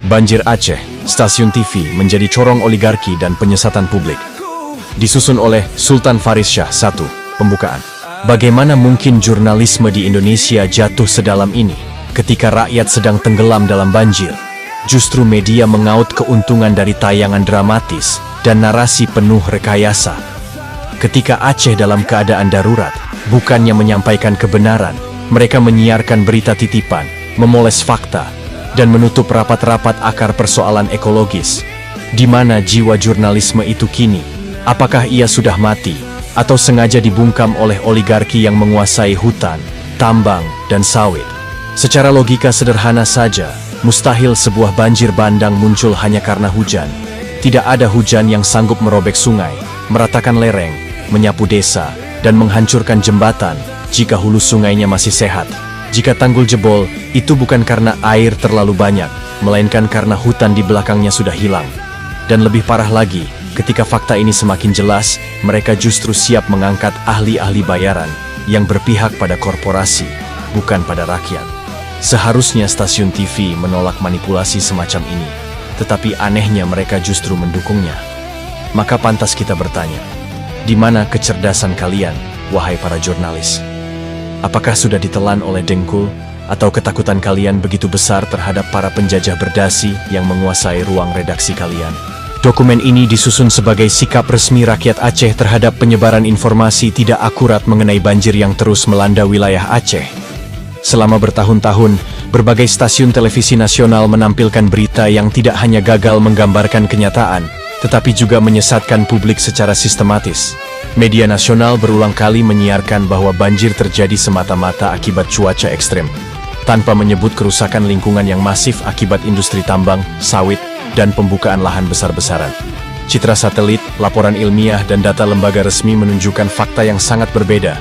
Banjir Aceh, stasiun TV menjadi corong oligarki dan penyesatan publik. Disusun oleh Sultan Faris Shah. 1. Pembukaan. Bagaimana mungkin jurnalisme di Indonesia jatuh sedalam ini ketika rakyat sedang tenggelam dalam banjir? Justru media mengaut keuntungan dari tayangan dramatis dan narasi penuh rekayasa. Ketika Aceh dalam keadaan darurat, bukannya menyampaikan kebenaran, mereka menyiarkan berita titipan, memoles fakta, dan menutup rapat-rapat akar persoalan ekologis. Di mana jiwa jurnalisme itu kini? Apakah ia sudah mati, atau sengaja dibungkam oleh oligarki yang menguasai hutan, tambang, dan sawit? Secara logika sederhana saja, mustahil sebuah banjir bandang muncul hanya karena hujan. Tidak ada hujan yang sanggup merobek sungai, meratakan lereng, menyapu desa, dan menghancurkan jembatan jika hulu sungainya masih sehat. Jika tanggul jebol, itu bukan karena air terlalu banyak, melainkan karena hutan di belakangnya sudah hilang. Dan lebih parah lagi, ketika fakta ini semakin jelas, mereka justru siap mengangkat ahli-ahli bayaran yang berpihak pada korporasi, bukan pada rakyat. Seharusnya stasiun TV menolak manipulasi semacam ini, tetapi anehnya mereka justru mendukungnya. Maka pantas kita bertanya, di mana kecerdasan kalian, wahai para jurnalis? Apakah sudah ditelan oleh dengkul, atau ketakutan kalian begitu besar terhadap para penjajah berdasi yang menguasai ruang redaksi kalian? Dokumen ini disusun sebagai sikap resmi rakyat Aceh terhadap penyebaran informasi tidak akurat mengenai banjir yang terus melanda wilayah Aceh. Selama bertahun-tahun, berbagai stasiun televisi nasional menampilkan berita yang tidak hanya gagal menggambarkan kenyataan, tetapi juga menyesatkan publik secara sistematis. Media nasional berulang kali menyiarkan bahwa banjir terjadi semata-mata akibat cuaca ekstrem, tanpa menyebut kerusakan lingkungan yang masif akibat industri tambang, sawit, dan pembukaan lahan besar-besaran. Citra satelit, laporan ilmiah, dan data lembaga resmi menunjukkan fakta yang sangat berbeda.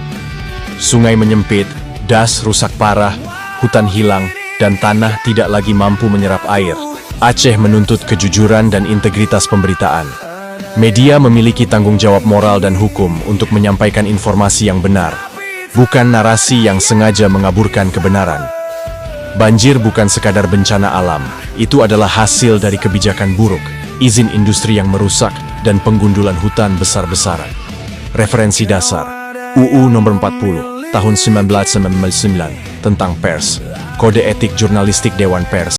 Sungai menyempit, das rusak parah, hutan hilang, dan tanah tidak lagi mampu menyerap air. Aceh menuntut kejujuran dan integritas pemberitaan. Media memiliki tanggung jawab moral dan hukum untuk menyampaikan informasi yang benar, bukan narasi yang sengaja mengaburkan kebenaran. Banjir bukan sekadar bencana alam, itu adalah hasil dari kebijakan buruk, izin industri yang merusak, dan penggundulan hutan besar-besaran. Referensi dasar, UU Nomor 40, Tahun 1999, tentang pers, Kode Etik Jurnalistik Dewan Pers.